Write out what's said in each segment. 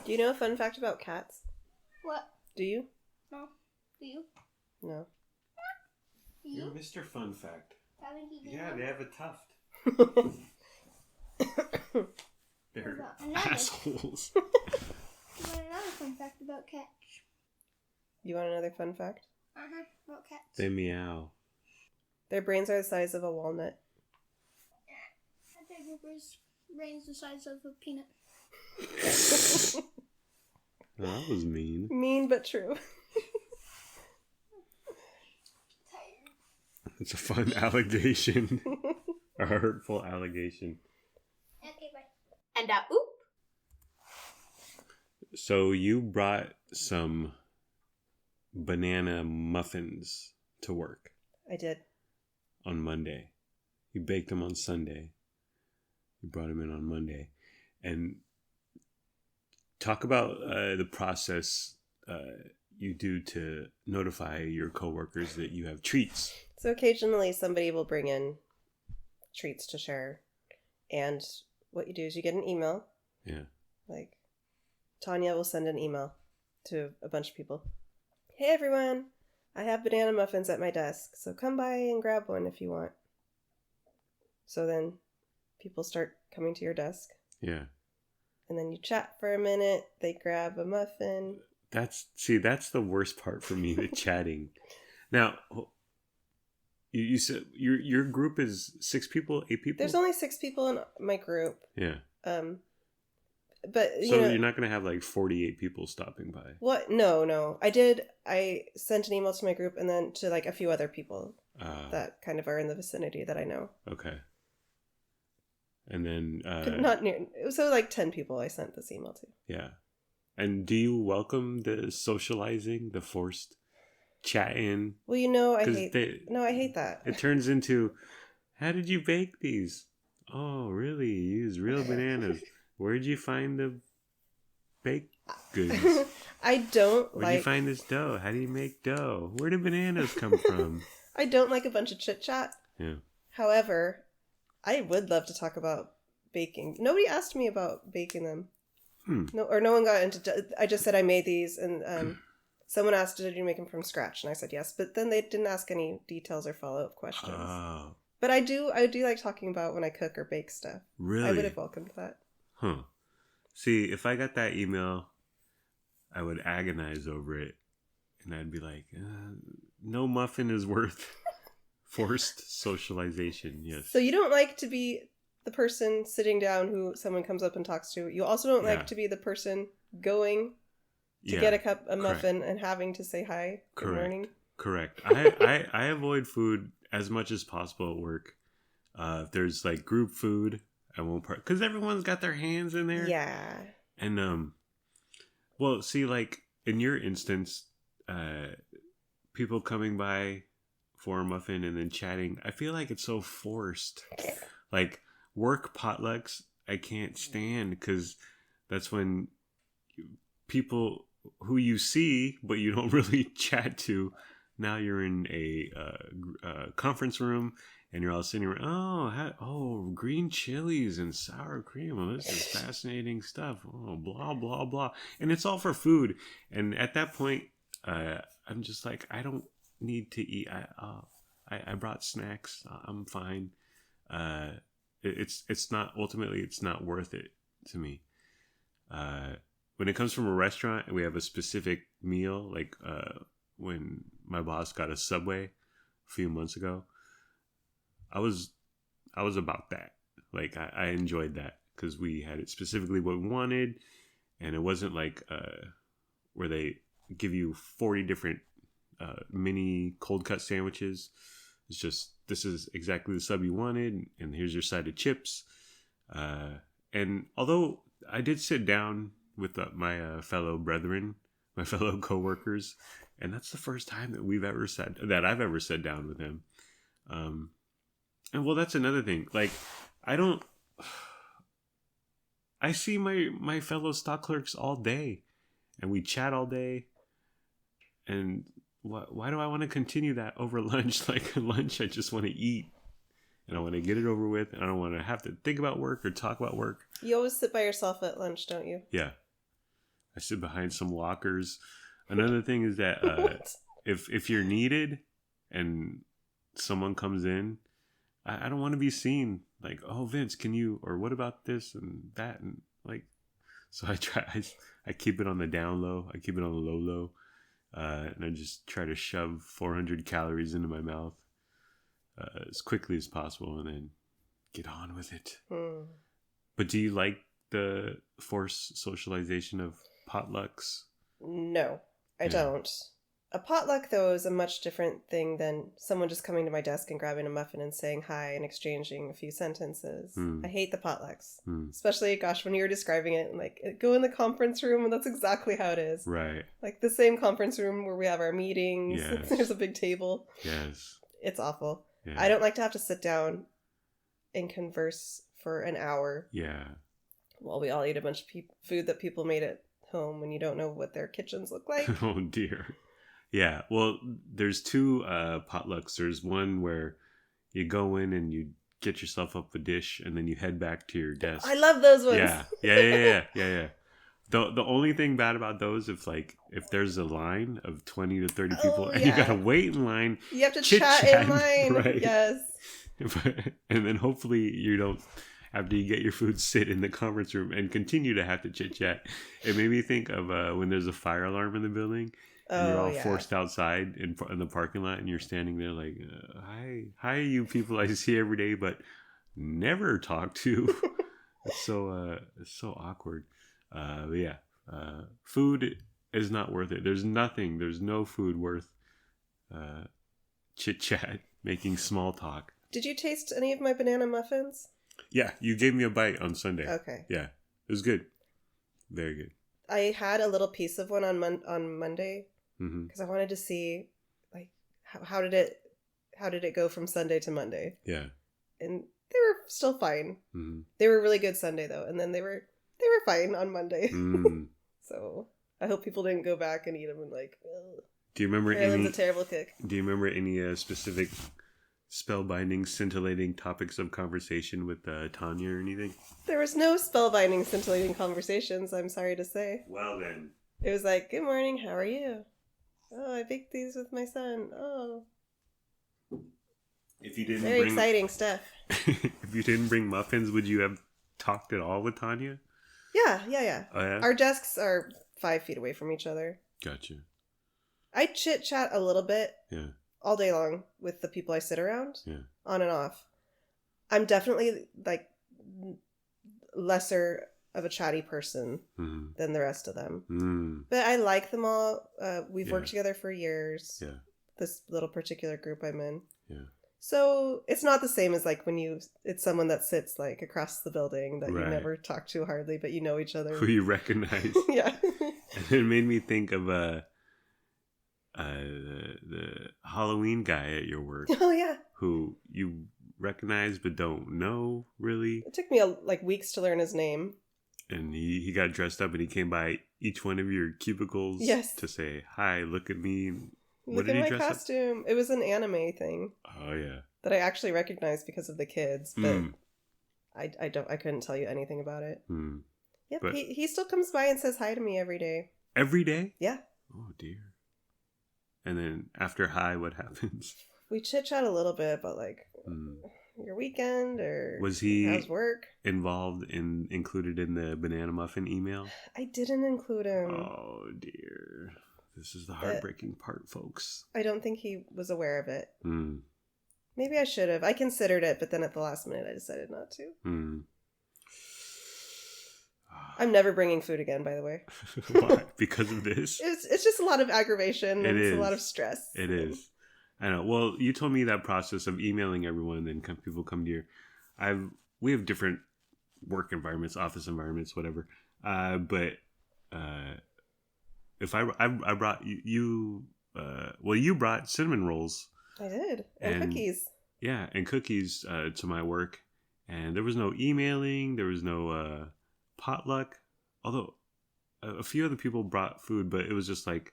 Do you know a fun fact about cats? What? Do you? No. Do you? No. Do you? You're Mr. Fun Fact. Haven't you been Yeah, one? they have a tuft. They're What about another? assholes. You want another fun fact about cats? You want another fun fact? About cats. They meow. Their brains are the size of a walnut. I think your brain's the size of a peanut. Oh, that was mean. Mean but true. It's a fun allegation. A hurtful allegation. Okay, bye. And oop. So you brought some banana muffins to work I did. on Monday. You baked them on Sunday. You brought them in on Monday. And talk about the process you do to notify your coworkers that you have treats. So occasionally somebody will bring in treats to share. And what you do is you get an email. Yeah. Like, Tanya will send an email to a bunch of people. Hey everyone, I have banana muffins at my desk, so come by and grab one if you want. So then people start coming to your desk. Yeah. And then you chat for a minute, they grab a muffin. That's the worst part for me, the chatting. Now, you said your group is 6 people, 8 people? There's only 6 people in my group. Yeah. But so you're not going to have like 48 people stopping by. What? No. I sent an email to my group and then to like a few other people that kind of are in the vicinity that I know. Okay. And then not near. So like 10 people I sent this email to. Yeah. And do you welcome the socializing, the forced chat-in? Well, I hate that. It turns into, how did you bake these? Oh, really? You use real bananas. Where'd you find the baked goods? Where'd you find this dough? How do you make dough? Where do bananas come from? I don't like a bunch of chit-chat. Yeah. However, I would love to talk about baking. Nobody asked me about baking them. No one got into. I just said I made these, and someone asked, "Did you make them from scratch?" And I said yes, but then they didn't ask any details or follow-up questions. Oh. But I do like talking about when I cook or bake stuff. Really? I would have welcomed that. Huh. See, if I got that email, I would agonize over it, and I'd be like, "No muffin is worth forced socialization." Yes. So you don't like to be the person sitting down who someone comes up and talks to. You also don't like to be the person going to get a muffin and having to say hi. Good morning. Correct. I avoid food as much as possible at work. If there's like group food, I won't because everyone's got their hands in there. Yeah. And well, see, like in your instance, people coming by for a muffin and then chatting, I feel like it's so forced. Like work potlucks, I can't stand because that's when people who you see but you don't really chat to. Now you're in a conference room and you're all sitting around. Oh, green chilies and sour cream. Oh, this is fascinating stuff. Oh, blah blah blah, and it's all for food. And at that point, I'm just like, I don't need to eat. I brought snacks. I'm fine. It's not worth it to me. When it comes from a restaurant and we have a specific meal, like when my boss got a Subway a few months ago, I was about that. Like I enjoyed that because we had it specifically what we wanted, and it wasn't like where they give you 40 different mini cold cut sandwiches. It's just, this is exactly the sub you wanted, and here's your side of chips. And although I did sit down with my fellow brethren, my fellow coworkers, and that's the first time that I've ever sat down with them. And well, that's another thing. Like, I see my fellow stock clerks all day, and we chat all day, and why do I want to continue that over lunch? Like lunch, I just want to eat, and I want to get it over with, and I don't want to have to think about work or talk about work. You always sit by yourself at lunch, don't you? Yeah. I sit behind some lockers. Another thing is that if you're needed and someone comes in, I don't want to be seen like, oh, Vince, can you, or what about this and that, and like, so I keep it on the down low, I keep it on the low, and I just try to shove 400 calories into my mouth as quickly as possible, and then get on with it. But do you like the forced socialization of potlucks? No, I don't. A potluck, though, is a much different thing than someone just coming to my desk and grabbing a muffin and saying hi and exchanging a few sentences. I hate the potlucks. Especially, gosh, when you were describing it, like, go in the conference room, and that's exactly how it is. Right. Like the same conference room where we have our meetings. Yes. There's a big table. Yes. It's awful. Yeah. I don't like to have to sit down and converse for an hour. Yeah. While we all eat a bunch of food that people made at home when you don't know what their kitchens look like. Oh, dear. Yeah, well, there's two potlucks. There's one where you go in and you get yourself up a dish and then you head back to your desk. I love those ones. Yeah. The only thing bad about those, if there's a line of 20 to 30 people and you gotta wait in line. You have to chat in line. Right? Yes. And then hopefully you don't, after you get your food, sit in the conference room and continue to have to chit chat. It made me think of when there's a fire alarm in the building. And you're all forced outside in the parking lot, and you're standing there like, hi, you people I see every day, but never talk to. It's so awkward. Food is not worth it. There's no food worth chit chat, making small talk. Did you taste any of my banana muffins? Yeah, you gave me a bite on Sunday. Okay. Yeah, it was good. Very good. I had a little piece of one on Monday. Because I wanted to see, like, how did it go from Sunday to Monday? Yeah, and they were still fine. They were really good Sunday though, and then they were fine on Monday. So I hope people didn't go back and eat them and like. Ugh. Do you remember any? A terrible kick. Do you remember any specific spellbinding, scintillating topics of conversation with Tanya or anything? There was no spellbinding, scintillating conversations. I'm sorry to say. Well then, it was like, "Good morning. How are you?" "Oh, I baked these with my son." "Oh." If you didn't Very exciting stuff. If you didn't bring muffins, would you have talked at all with Tanya? Yeah. Oh, yeah? Our desks are 5 feet away from each other. Gotcha. I chit chat a little bit. Yeah. All day long with the people I sit around. Yeah. On and off. I'm definitely like lesser of a chatty person than the rest of them. But I like them all. We've worked together for years. Yeah. This little particular group I'm in. Yeah. So it's not the same as like when it's someone that sits like across the building that you never talk to hardly, but you know each other. Who you recognize. Yeah. And it made me think of the Halloween guy at your work. Oh yeah. Who you recognize but don't know really. It took me weeks to learn his name. And he got dressed up and he came by each one of your cubicles to say, "Hi, look at me." Look at my costume. Up? It was an anime thing. Oh yeah. That I actually recognized because of the kids, but I couldn't tell you anything about it. Yep, but he still comes by and says hi to me every day. Every day? Yeah. Oh dear. And then after hi, what happens? We chit chat a little bit about like your weekend or how's work. Included in the banana muffin email? I didn't include him. Oh dear. This is the heartbreaking part, folks. I don't think he was aware of it. Maybe I should have. I considered it, but then at the last minute I decided not to. I'm never bringing food again, by the way. Why? Because of this? It's just a lot of aggravation. It's a lot of stress. It is. I know. Well, you told me that process of emailing everyone and then people come to your... We have different work environments, office environments, whatever. But if I brought you brought cinnamon rolls. I did. And cookies. Yeah, and cookies to my work. And there was no emailing. There was no potluck. Although a few other people brought food, but it was just like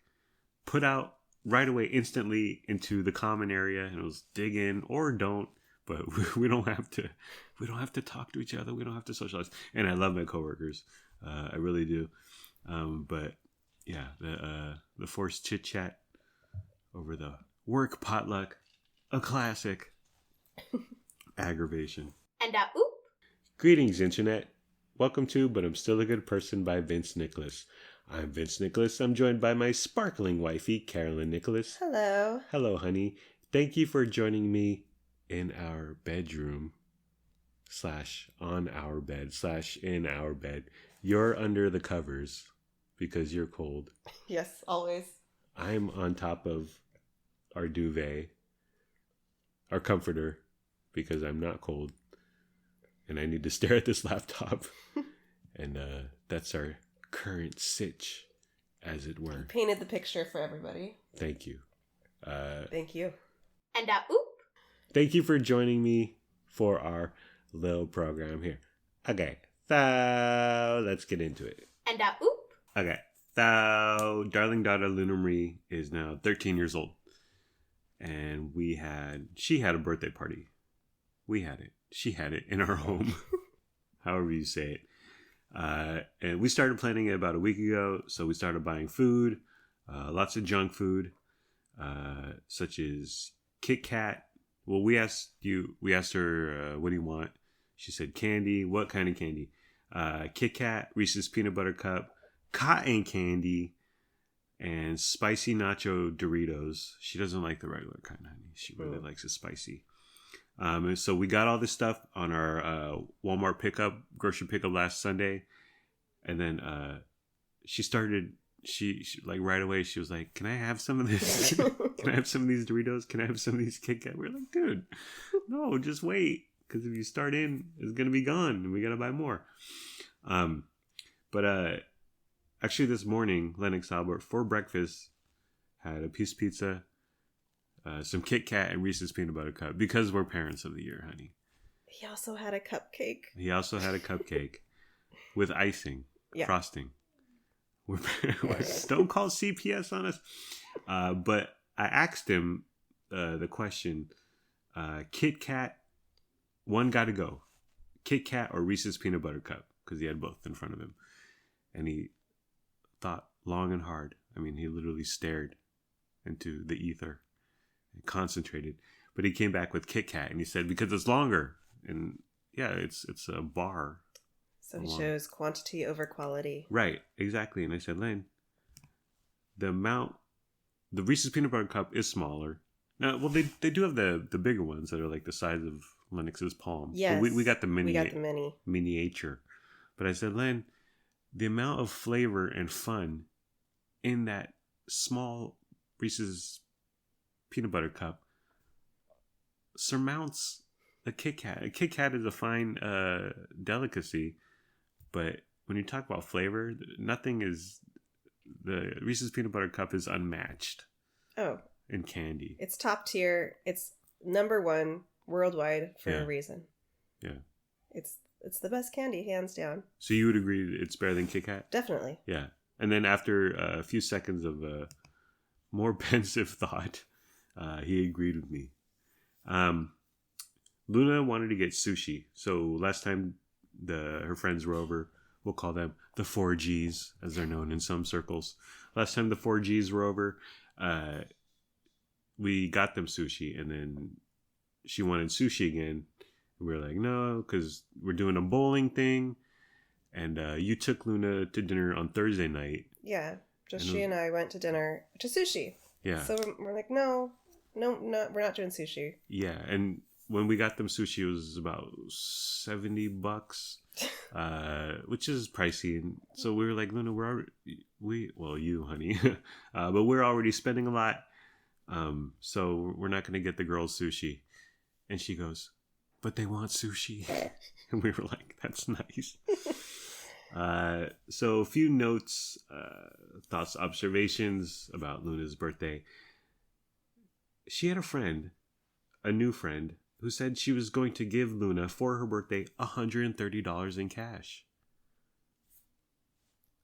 put out right away, instantly into the common area, and it was dig in or don't. But we don't have to. We don't have to talk to each other. We don't have to socialize. And I love my coworkers. I really do. But yeah, the forced chit chat over the work potluck, a classic. Aggravation. And oop. Greetings, Internet. Welcome to But I'm Still a Good Person by Vince Nicholas. I'm Vince Nicholas. I'm joined by my sparkling wifey, Carolyn Nicholas. Hello. Hello, honey. Thank you for joining me in our bedroom / on our bed / in our bed. You're under the covers because you're cold. Yes, always. I'm on top of our duvet, our comforter, because I'm not cold. And I need to stare at this laptop. And that's our current sitch, as it were. You painted the picture for everybody. Thank you. Thank you. And oop. Thank you for joining me for our little program here. Okay, so let's get into it. And oop. Okay, so darling daughter Luna Marie is now 13 years old. And she had a birthday party. She had it in our home. However you say it. And we started planning it about a week ago. So we started buying food, lots of junk food, such as Kit Kat. Well, we asked her, what do you want? She said candy. What kind of candy? Kit Kat, Reese's Peanut Butter Cup, cotton candy, and spicy nacho Doritos. She doesn't like the regular kind, honey. She really likes it spicy. And so we got all this stuff on our Walmart grocery pickup last Sunday. And then she like right away, she was like, can I have some of this? Can I have some of these Doritos? Can I have some of these Kit Kat? We're like, dude, no, just wait. Because if you start in, it's going to be gone. And we got to buy more. But actually this morning, Lennox Albert, for breakfast, had a piece of pizza, some Kit Kat, and Reese's Peanut Butter Cup, because we're parents of the year, honey. He also had a cupcake. With icing, frosting. Don't call CPS on us. But I asked him the question, Kit Kat, one got to go. Kit Kat or Reese's Peanut Butter Cup, because he had both in front of him. And he thought long and hard. I mean, he literally stared into the ether and concentrated. But he came back with Kit Kat, and he said, because it's longer. And yeah, it's a bar. So he shows quantity over quality. Right, exactly. And I said, Len, the Reese's Peanut Butter Cup is smaller. Now, well, they do have the bigger ones that are like the size of Lennox's palm. Yes. But we got the mini. We got the mini. Miniature. But I said, Len, the amount of flavor and fun in that small Reese's Peanut Butter Cup surmounts a Kit Kat. A Kit Kat is a fine delicacy, but when you talk about flavor, the Reese's Peanut Butter Cup is unmatched. Oh. In candy. It's top tier. It's number one worldwide for a reason. Yeah. It's the best candy, hands down. So you would agree that it's better than Kit Kat? Definitely. Yeah. And then after a few seconds of more pensive thought, he agreed with me. Luna wanted to get sushi. So last time her friends were over, we'll call them the 4Gs, as they're known in some circles. Last time the 4Gs were over, we got them sushi, and then she wanted sushi again. And we were like, no, because we're doing a bowling thing. And you took Luna to dinner on Thursday night. Yeah, she and I went to dinner to sushi. Yeah. So we're like, no, we're not doing sushi. Yeah, and when we got them sushi, it was about $70, which is pricey. And so we were like, Luna, you, honey, but we're already spending a lot. So we're not going to get the girls sushi. And she goes, but they want sushi. And we were like, that's nice. So a few notes, thoughts, observations about Luna's birthday. She had a new friend, who said she was going to give Luna for her birthday $130 in cash.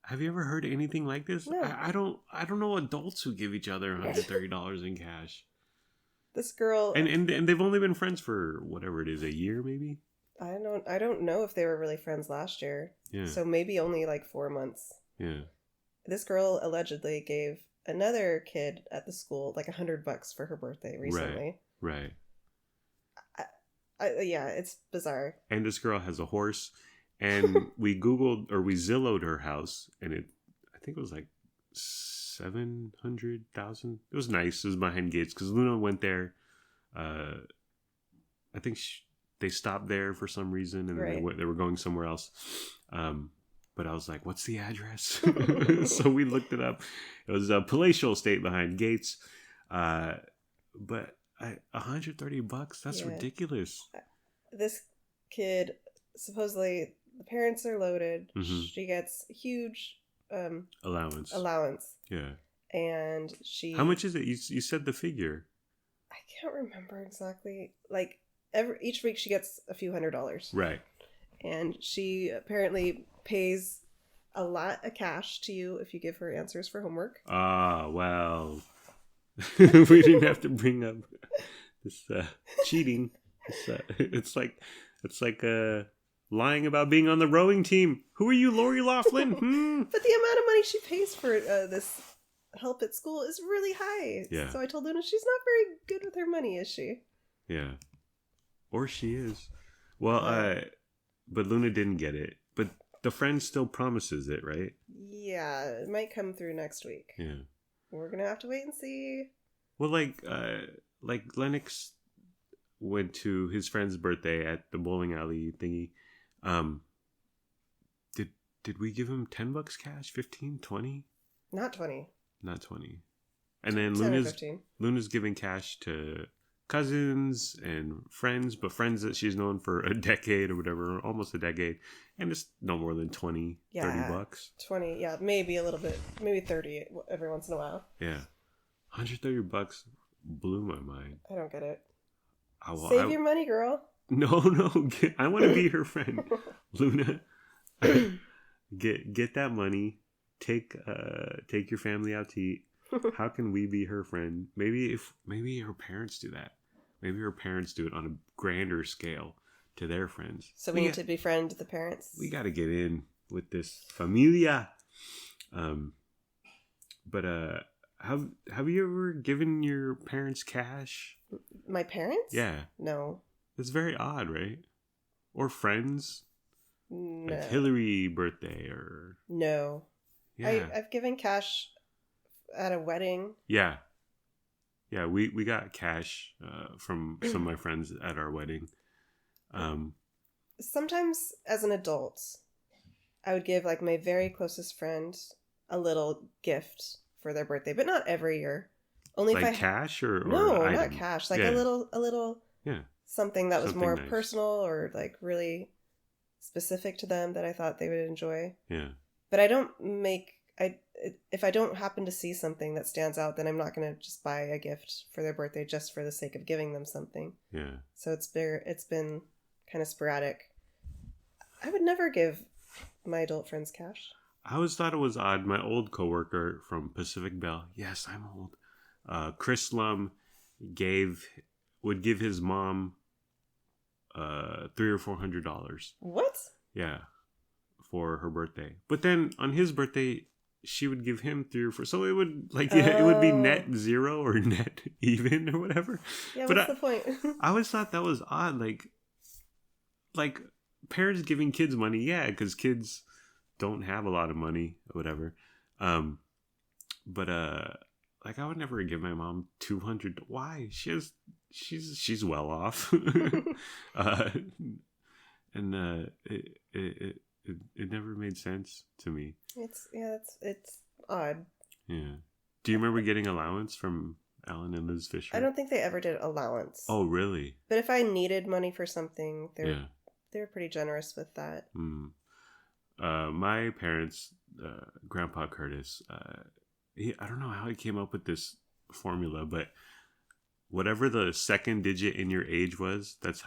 Have you ever heard anything like this? No. I don't know adults who give each other $130 in cash. This girl and they've only been friends for whatever it is, a year maybe. I don't know if they were really friends last year. Yeah. So maybe only like 4 months. Yeah. this girl allegedly gave another kid at the school like $100 for her birthday recently. Right. Yeah, it's bizarre. And this girl has a horse, and we Googled or we Zillowed her house, and I think it was like 700,000. It was nice. It was behind gates because Luna went there. I think they stopped there for some reason, and then they were going somewhere else. But I was like, "What's the address?" So we looked it up. It was a palatial estate behind gates. But $130, that's ridiculous. This kid, supposedly the parents are loaded. Mm-hmm. She gets huge allowance. Yeah. And she... How much is it? You said the figure. I can't remember exactly. Like each week she gets a few $100s. Right. And she apparently pays a lot of cash to you if you give her answers for homework. Ah, well. We didn't have to bring up this cheating. It's like lying about being on the rowing team. Who are you, Lori Laughlin? But the amount of money she pays for this help at school is really high. Yeah. So I told Luna she's not very good with her money, is she? Yeah. Or she is. Well, but Luna didn't get it. But the friend still promises it, right? Yeah, it might come through next week. Yeah. We're gonna have to wait and see. Well, like Lennox went to his friend's birthday at the bowling alley thingy. Did we give him $10 cash? 15, 20? Not 20. Not 20. And then Luna's giving cash to cousins and friends, but friends that she's known for a decade or whatever, almost a decade, and it's no more than 20, $30. 20, yeah, maybe a little bit, maybe 30 every once in a while. Yeah. $130 blew my mind. I don't get it. Save your money, girl. No, I want to be her friend. Luna, get that money. Take your family out to eat. How can we be her friend? Maybe her parents do that. Maybe her parents do it on a grander scale to their friends. So we need to befriend the parents. We got to get in with this familia. But have you ever given your parents cash? My parents? Yeah. No. It's very odd, right? Or friends? No. Like Hillary birthday or... No. Yeah. I've given cash at a wedding. Yeah. Yeah, we got cash from some of my friends at our wedding. Sometimes as an adult, I would give like my very closest friend a little gift for their birthday, but not every year. Only like if cash or no, item? Not cash. Like a little something that was something more nice. Personal or like really specific to them that I thought they would enjoy. Yeah. But I don't make if I don't happen to see something that stands out, then I'm not going to just buy a gift for their birthday just for the sake of giving them something. Yeah. So it's been kind of sporadic. I would never give my adult friends cash. I always thought it was odd. My old coworker from Pacific Bell, yes, I'm old, Chris Lum, would give his mom $300 or $400. What? Yeah, for her birthday. But then on his birthday, she would give him 3 or 4. So it would it would be net zero or net even or whatever. Yeah, what's the point? I always thought that was odd. Like parents giving kids money, yeah, because kids don't have a lot of money or whatever. But like I would never give my mom $200. Why? She's well off. And it never made sense to me. It's odd. Yeah. Do you remember getting allowance from Alan and Liz Fisher? I don't think they ever did allowance. Oh, really? But if I needed money for something, they're pretty generous with that. My parents, Grandpa Curtis, I don't know how he came up with this formula, but whatever the second digit in your age was, that's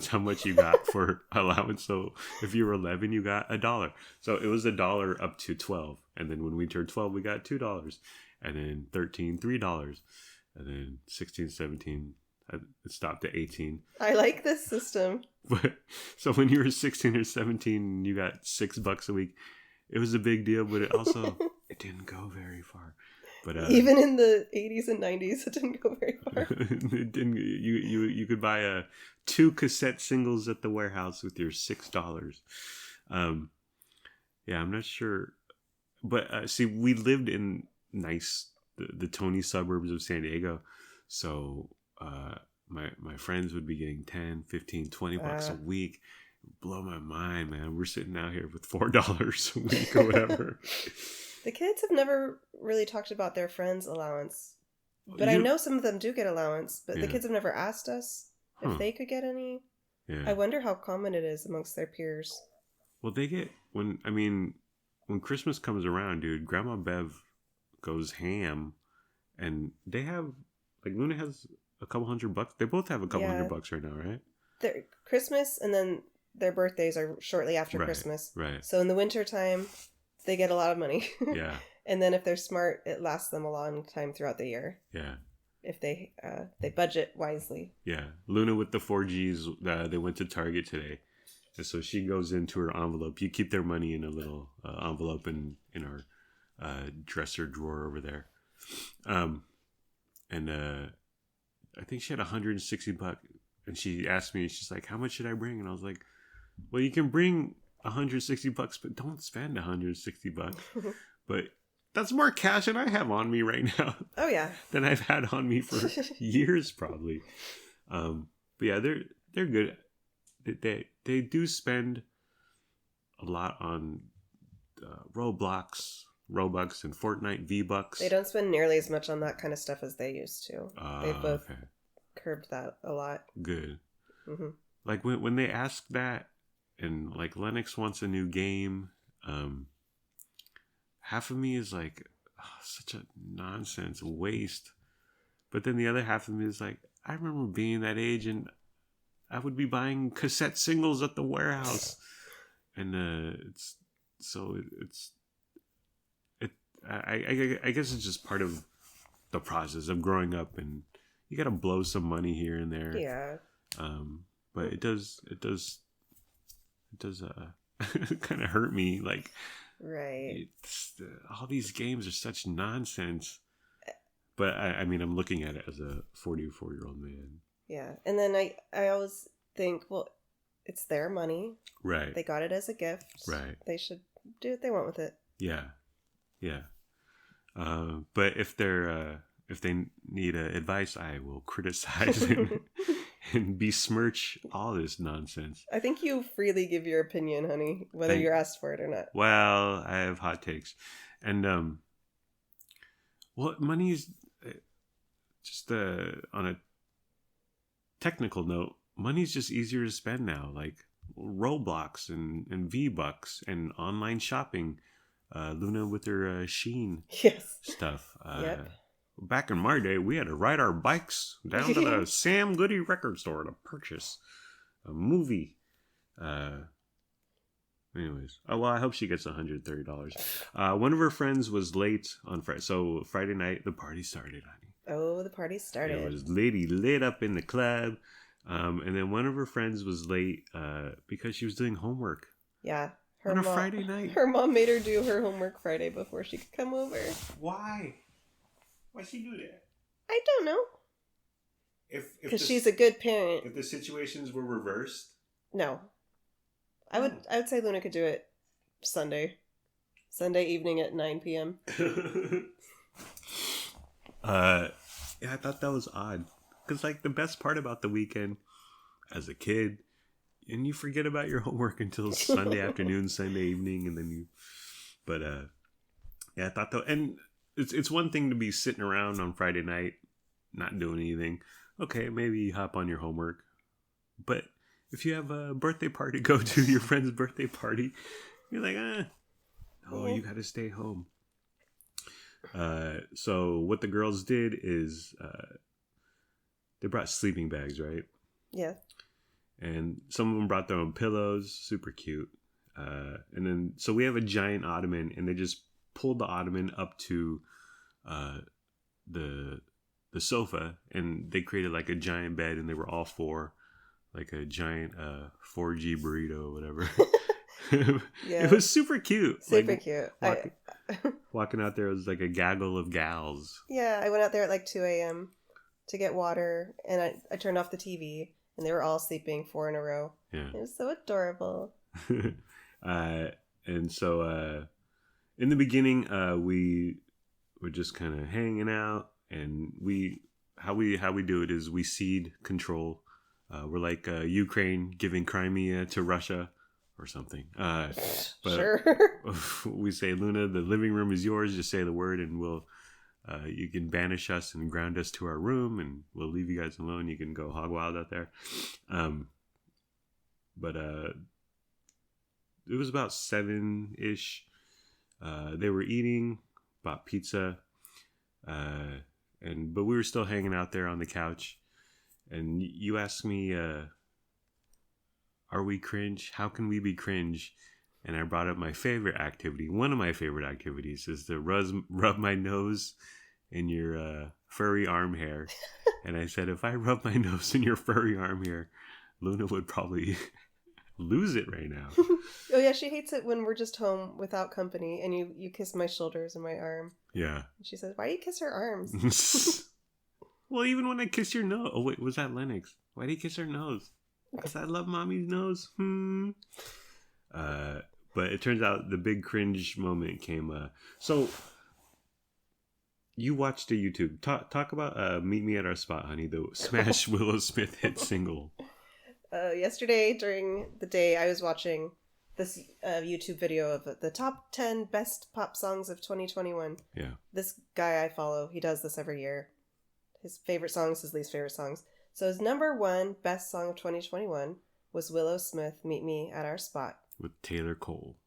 how much you got for allowance. So if you were 11, you got $1. So it was $1 up to 12. And then when we turned 12, we got $2. And then 13, $3. And then 16, 17, it stopped at 18. I like this system. But so when you were 16 or 17, you got $6 a week. It was a big deal, but it It didn't go very far. But even in the 80s and 90s, it didn't go very far. It didn't. You could buy 2 cassette singles at the warehouse with your $6. Yeah, I'm not sure. But see, we lived in nice, the Tony suburbs of San Diego. So my friends would be getting 10, 15, 20 bucks a week. Blow my mind, man. We're sitting out here with $4 a week or whatever. The kids have never really talked about their friends' allowance. But I know some of them do get allowance, but the kids have never asked us if they could get any. Yeah. I wonder how common it is amongst their peers. Well, they get, when Christmas comes around, dude, Grandma Bev goes ham, and they have, like, Luna has a couple $100. They both have a couple $100 right now, right? Their Christmas, and then their birthdays are shortly after Christmas. Right. So in the winter time, they get a lot of money. Yeah. And then if they're smart, it lasts them a long time throughout the year. Yeah. If they budget wisely. Yeah. Luna with the 4Gs, they went to Target today. And so she goes into her envelope. You keep their money in a little envelope in our dresser drawer over there. And I think she had $160. And she asked me, she's like, how much should I bring? And I was like, well, you can bring $160, but don't spend $160. But that's more cash than I have on me right now. Oh yeah. Than I've had on me for years probably. But yeah, they're good. They do spend a lot on Roblox, Robux, and Fortnite V-Bucks. They don't spend nearly as much on that kind of stuff as they used to. They've both curbed that a lot. Good. Mm-hmm. Like when they ask that, and like Lennox wants a new game, half of me is like, oh, such a nonsense waste. But then the other half of me is like, I remember being that age and I would be buying cassette singles at the warehouse. And I guess it's just part of the process of growing up, and you got to blow some money here and there. Yeah. But it does kind of hurt me. Like, right. All these games are such nonsense. But I mean, I'm looking at it as a 44-year-old man. Yeah. And then I always think, well, it's their money. Right. They got it as a gift. Right. They should do what they want with it. Yeah. Yeah. But if they need advice, I will criticize and besmirch all this nonsense. I think you freely give your opinion, honey, whether you're asked for it or not. Well, I have hot takes. And, well, money is just on a technical note, money's just easier to spend now. Like Roblox and V-Bucks and online shopping. Luna with her Sheen stuff. Yep. Back in my day, we had to ride our bikes down to the Sam Goody record store to purchase a movie. Anyways, well, I hope she gets $130. One of her friends was late on Friday, so Friday night the party started, honey. Oh, the party started. It was lit up in the club, and then one of her friends was late because she was doing homework. Yeah. On a Friday night. Her mom made her do her homework Friday before she could come over. Why? Why'd she do that? I don't know. Because she's a good parent. If the situations were reversed? No. I would say Luna could do it Sunday evening at 9 p.m. Yeah, I thought that was odd. Because, like, the best part about the weekend as a kid, and you forget about your homework until Sunday afternoon, Sunday evening, and then yeah, I thought that, and it's one thing to be sitting around on Friday night, not doing anything. Okay, maybe you hop on your homework. But if you have a birthday party, go to your friend's birthday party, you're like, no, you got to stay home. So what the girls did is they brought sleeping bags, right? Yeah. And some of them brought their own pillows, super cute. And then, so we have a giant ottoman, and they just pulled the ottoman up to the sofa, and they created like a giant bed, and they were all four, like a giant 4G burrito or whatever. Yeah. It was super cute. Super cute. Walking out there, it was like a gaggle of gals. Yeah, I went out there at like 2 a.m. to get water, and I turned off the TV, and they were all sleeping 4 in a row. Yeah. It was so adorable. And so in the beginning, we were just kind of hanging out, and how we do it is we cede control. We're like Ukraine giving Crimea to Russia or something. But Sure. we say, Luna, the living room is yours. Just say the word, and you can banish us and ground us to our room, and we'll leave you guys alone. You can go hog wild out there. But it was about 7-ish. They were eating, bought pizza, but we were still hanging out there on the couch. And you asked me, are we cringe? How can we be cringe? And I brought up my favorite activity. One of my favorite activities is to rub my nose in your furry arm hair. And I said, if I rub my nose in your furry arm hair, Luna would probably lose it right now. Oh yeah, she hates it when we're just home without company, and you kiss my shoulders and my arm. Yeah. And she says, why do you kiss her arms? Well, even when I kiss your nose. Oh wait, was that Lennox? Why do you kiss her nose? Because I love mommy's nose. But it turns out the big cringe moment came. So you watched a YouTube. Talk about Meet Me at Our Spot, honey, the smash Willow Smith hit single. Yesterday during the day, I was watching this YouTube video of the top 10 best pop songs of 2021. Yeah. This guy I follow, he does this every year. His favorite songs, his least favorite songs. So his number 1 best song of 2021 was Willow Smith, Meet Me at Our Spot. With Taylor Cole.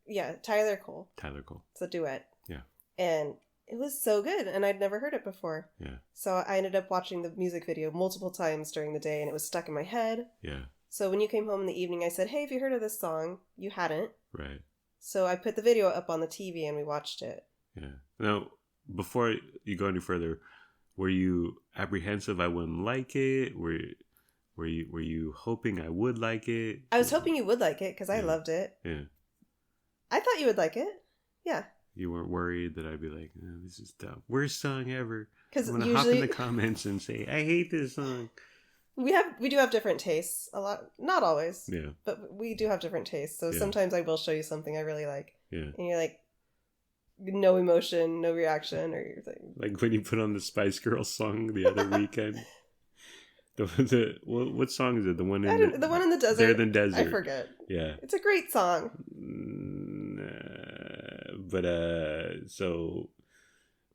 Yeah, Tyler Cole. Tyler Cole. It's a duet. Yeah. And it was so good, and I'd never heard it before. Yeah. So I ended up watching the music video multiple times during the day, and it was stuck in my head. Yeah. So when you came home in the evening, I said, hey, have you heard of this song? You hadn't. Right. So I put the video up on the TV, and we watched it. Yeah. Now, before you go any further, were you apprehensive I wouldn't like it? Were you hoping I would like it? I was hoping you would like it, because I loved it. Yeah. I thought you would like it. Yeah. You weren't worried that I'd be like, oh, this is the worst song ever. Because I'm gonna hop in the comments and say, I hate this song. We do have different tastes. A lot, not always. Yeah. But we do have different tastes. So sometimes I will show you something I really like. Yeah. And you're like, no emotion, no reaction, or you're like when you put on the Spice Girls song the other weekend. What song is it? The one in the one in the desert. They're the desert. I forget. Yeah. It's a great song. But so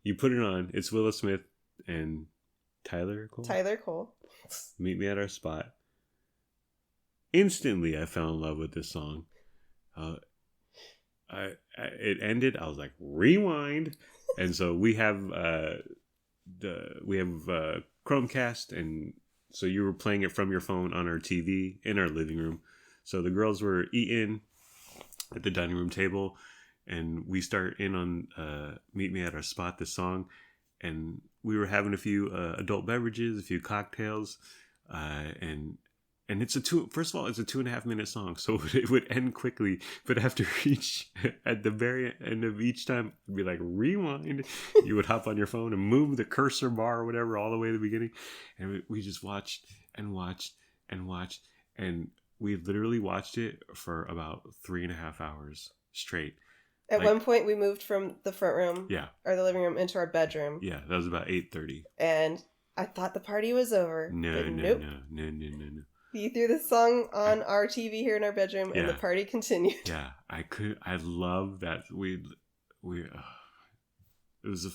you put it on. It's Willow Smith and Tyler Cole. Tyler Cole. Meet Me at Our Spot. Instantly, I fell in love with this song. It ended. I was like, rewind, and so we have Chromecast, and so you were playing it from your phone on our TV in our living room. So the girls were eating at the dining room table, and we start in on Meet Me at Our Spot, this song, and we were having a few adult beverages, a few cocktails, and it's first of all, it's a 2.5 minute song, so it would end quickly, but at the very end of each time, it'd be like, rewind. You would hop on your phone and move the cursor bar or whatever all the way to the beginning, and we just watched and watched and watched, and we literally watched it for about 3.5 hours straight. At one point, we moved from the front room, or the living room, into our bedroom. Yeah, that was about 8:30. And I thought the party was over. No. You threw this song on our TV here in our bedroom, and the party continued. Yeah, I love that. It was a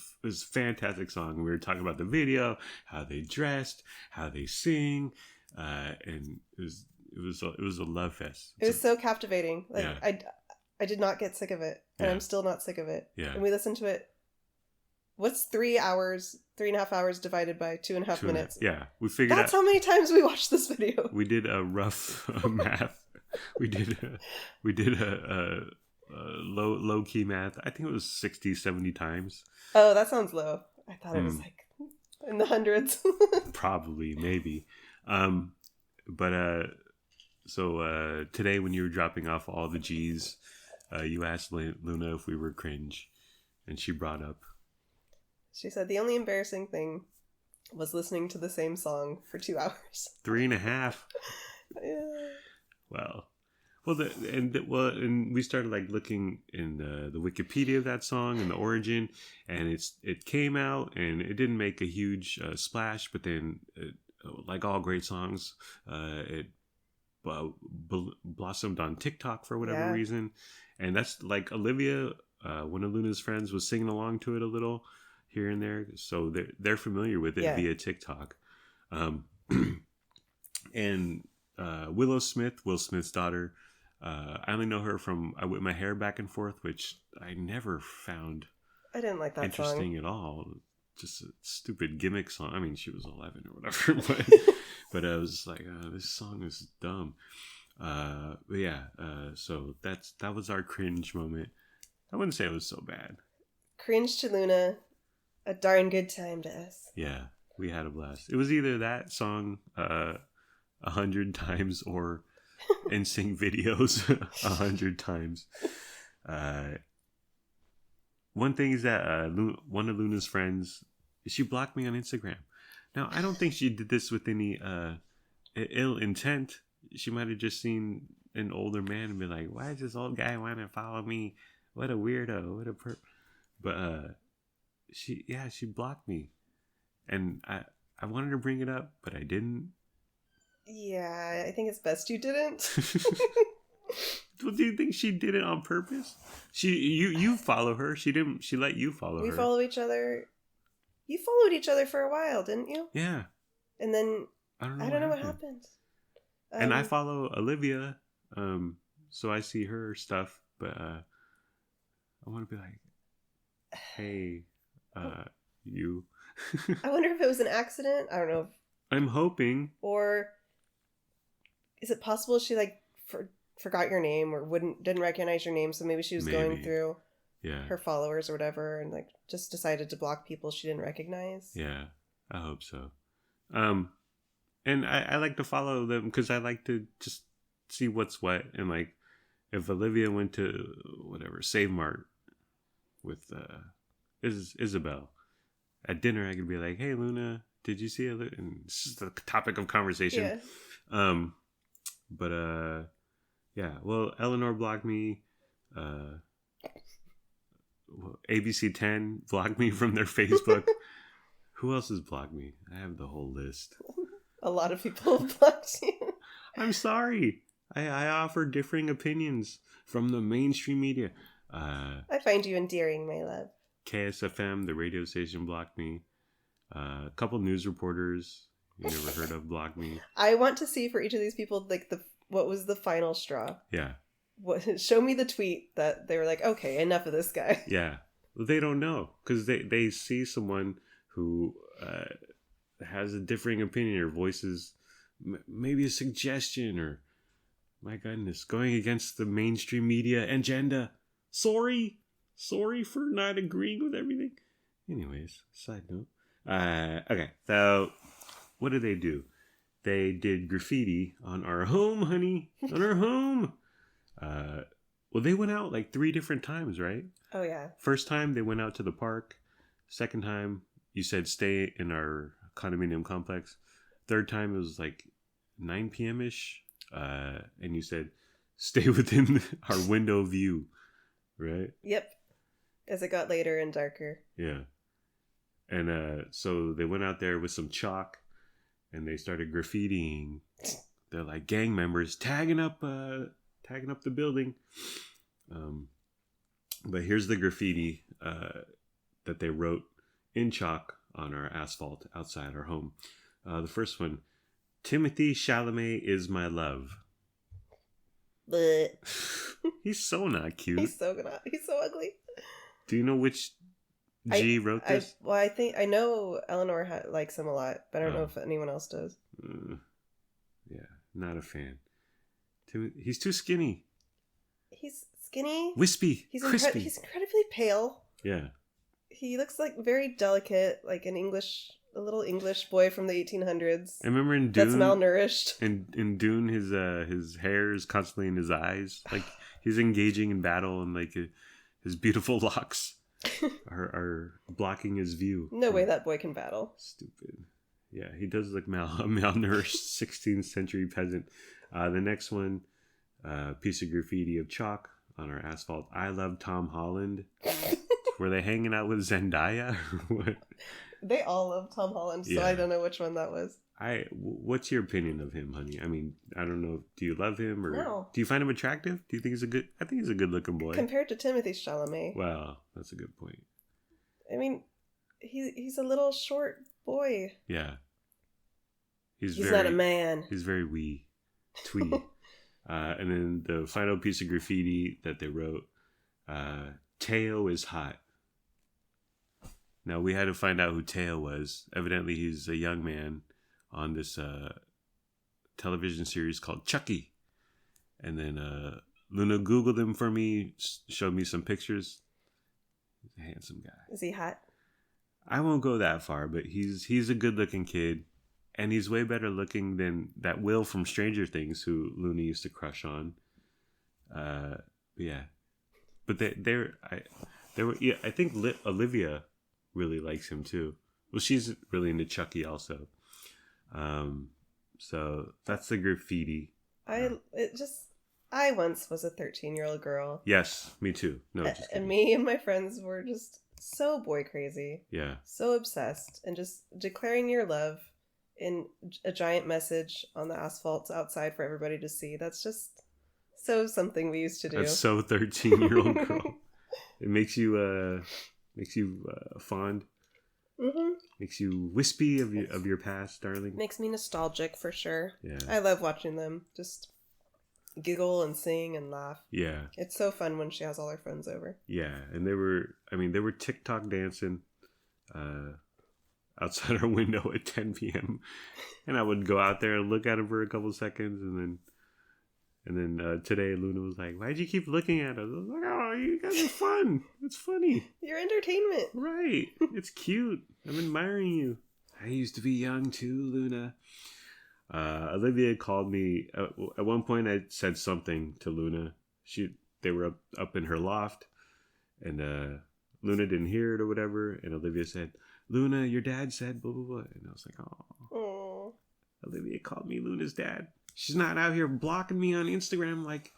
fantastic song. We were talking about the video, how they dressed, how they sing, and it was a love fest. It was so captivating. I did not get sick of it, and I'm still not sick of it. Yeah. And we listened to it. What's 3.5 hours divided by 2.5 minutes? Yeah, we figured That's how many times we watched this video. We did a rough math. We did a low key math. I think it was 60, 70 times. Oh, that sounds low. I thought it was like in the hundreds. Probably, maybe. So today when you were dropping off all the G's, you asked Luna if we were cringe, and she brought up. She said the only embarrassing thing was listening to the same song for 2 hours. 3.5. Yeah. Well, and we started like looking in the Wikipedia of that song and the origin, and it came out and it didn't make a huge splash, but then like all great songs, it blossomed on TikTok for whatever reason, and that's like Olivia, one of Luna's friends, was singing along to it a little here and there, so they're familiar with it via TikTok, and Will Smith's daughter. I only know her from I Whip My Hair Back and Forth, which I never found I didn't like that interesting song at all. Just a stupid gimmick song. I mean, she was 11 or whatever, but I was just like, this song is dumb. But yeah, so that was our cringe moment. I wouldn't say it was so bad. Cringe to Luna, a darn good time to us. Yeah, we had a blast. It was either that song 100 times or NSYNC videos 100 times. One thing is that one of Luna's friends, she blocked me on Instagram. Now, I don't think she did this with any ill intent. She might have just seen an older man and be like, why does this old guy want to follow me? What a weirdo. What a But she blocked me. And I wanted to bring it up, but I didn't. Yeah, I think it's best you didn't. Well, do you think she did it on purpose? You follow her. She didn't. She let you follow her. We follow each other. You followed each other for a while, didn't you? Yeah. And then I don't know what happened. And I follow Olivia, so I see her stuff. But I want to be like, hey, you. I wonder if it was an accident. I don't know. I'm hoping. Or is it possible she like forgot your name or didn't recognize your name, so maybe she was going through her followers or whatever and like just decided to block people she didn't recognize? Yeah, I hope so. And I like to follow them because I like to just see what's what. And like if Olivia went to whatever Save Mart with Isabel at dinner, I could be like, hey Luna, did you see Olivia? And it's just a topic of conversation. Yeah. Yeah, well, Eleanor blocked me. ABC 10 blocked me from their Facebook. Who else has blocked me? I have the whole list. A lot of people have blocked you. I'm sorry. I offer differing opinions from the mainstream media. I find you endearing, my love. KSFM, the radio station, blocked me. A couple news reporters you never heard of blocked me. I want to see for each of these people like what was the final straw. Yeah. Show me the tweet that they were like, okay, enough of this guy. Yeah. Well, they don't know because they see someone who has a differing opinion or voices maybe a suggestion or, my goodness, going against the mainstream media agenda. Sorry for not agreeing with everything. Anyways, side note. Okay, so what did they do? They did graffiti on our home, honey. On our home. Well, they went out like 3 different times, right? Oh, yeah. First time, they went out to the park. Second time, you said stay in our condominium complex. Third time, it was like 9 p.m.-ish. And you said stay within our window view, right? Yep. As it got later and darker. Yeah. And so they went out there with some chalk and they started graffitiing. They're like gang members tagging up the building. But here's the graffiti that they wrote in chalk on our asphalt outside our home. The first one, Timothy Chalamet is my love. But He's so not cute. He's so ugly. Do you know which G wrote this? I think I know Eleanor likes him a lot, but I don't know if anyone else does. Yeah, not a fan. He's too skinny. He's skinny. Wispy. He's incredibly pale. Yeah. He looks like very delicate, like an English a little English boy from the 1800s. I remember in Dune, that's malnourished. In Dune, his hair is constantly in his eyes. Like he's engaging in battle, and like his beautiful locks are blocking his view. No way that boy can battle. Stupid. Yeah, he does look a malnourished 16th century peasant. The next one, piece of graffiti of chalk on our asphalt. I love Tom Holland. Were they hanging out with Zendaya? Or what? They all love Tom Holland, so I don't know which one that was. What's your opinion of him, honey? I mean, I don't know. Do you love him, or no? Do you find him attractive? Do you think he's a good? I think he's a good-looking boy compared to Timothée Chalamet. Wow, that's a good point. I mean, he's a little short boy. Yeah, he's very, not a man. He's very wee, twee. And then the final piece of graffiti that they wrote, Teo is hot. Now, we had to find out who Teo was. Evidently, he's a young man on this television series called Chucky. And then Luna Googled him for me, showed me some pictures. He's a handsome guy. Is he hot? I won't go that far, but he's a good-looking kid. And he's way better looking than that Will from Stranger Things, who Luna used to crush on. Yeah. But I think Olivia really likes him too. Well, she's really into Chucky also. So that's the graffiti. I once was a 13-year-old girl. Yes, me too. No, and me and my friends were just so boy crazy. Yeah. So obsessed, and just declaring your love in a giant message on the asphalt outside for everybody to see. That's just so something we used to do. That's so 13-year-old girl. It makes you fond. Mm-hmm. Makes you wispy of your past, darling. Makes me nostalgic for sure. Yeah. I love watching them just giggle and sing and laugh. Yeah. It's so fun when she has all her friends over. Yeah, and they were TikTok dancing outside our window at 10 p.m. And I would go out there and look at them for a couple seconds, and then today Luna was like, "Why'd you keep looking at us?" I was like, "Oh, you guys are fun. It's funny. Your entertainment. Right. It's cute. I'm admiring you. I used to be young too, Luna." Olivia called me. At one point, I said something to Luna. They were up in her loft, and Luna didn't hear it or whatever. And Olivia said, "Luna, your dad said blah blah blah." And I was like, "Oh." Olivia called me Luna's dad. She's not out here blocking me on Instagram like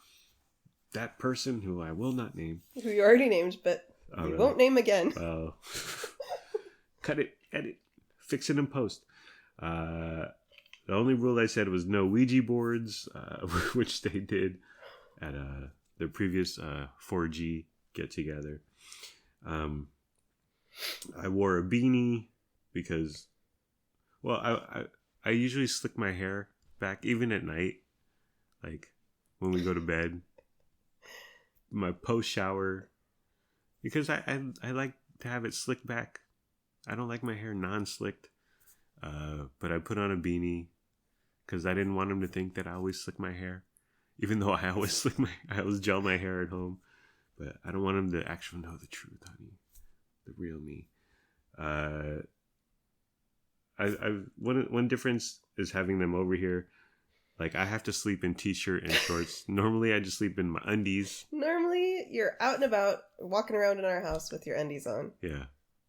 that person who I will not name. Who you already named, but we really won't name again. Oh. Cut it, edit, fix it in post. The only rule I said was no Ouija boards, which they did at their previous 4G get-together. I wore a beanie because, well, I usually slick my hair back even at night, like when we go to bed, my post shower, because I like to have it slicked back. I don't like my hair non-slicked, but I put on a beanie because I didn't want him to think that I always slick my hair, even though I always gel my hair at home, but I don't want him to actually know the truth, honey, the real me. One difference is having them over here. Like, I have to sleep in t-shirt and shorts. Normally, I just sleep in my undies. Normally, you're out and about, walking around in our house with your undies on. Yeah.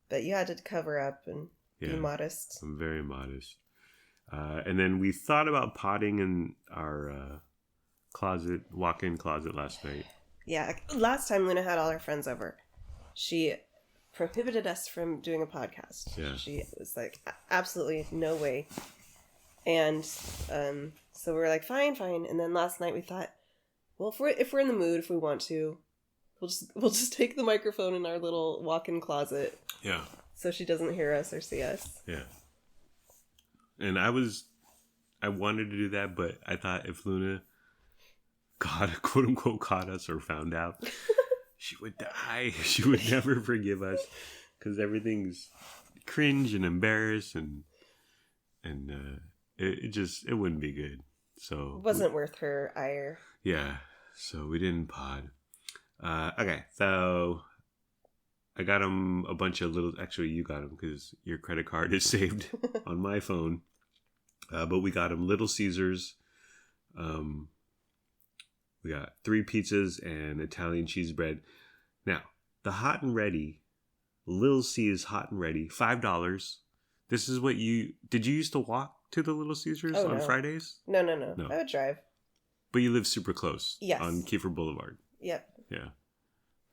But you had to cover up and be modest. I'm very modest. And then we thought about potting in our walk-in closet last night. Yeah, last time Luna had all her friends over, she prohibited us from doing a podcast. Yeah. She was like, absolutely no way. And so we were like, fine. And then last night we thought, well, if we're in the mood, if we want to, we'll just take the microphone in our little walk-in closet. Yeah. So she doesn't hear us or see us. Yeah. And I wanted to do that, but I thought if Luna quote unquote caught us or found out, she would die. She would never forgive us because everything's cringe and embarrassed and it wouldn't be good. So it wasn't worth her ire. Yeah. So we didn't pod. Okay. So I got him a bunch of little. Actually, you got him because your credit card is saved on my phone. But we got him Little Caesars. We got 3 pizzas and Italian cheese bread. Now, the hot and ready, Little Caesars hot and ready, $5. This is what did you used to walk to the Little Caesars on Fridays? No. I would drive. But you live super close. Yes. On Kiefer Boulevard. Yep. Yeah.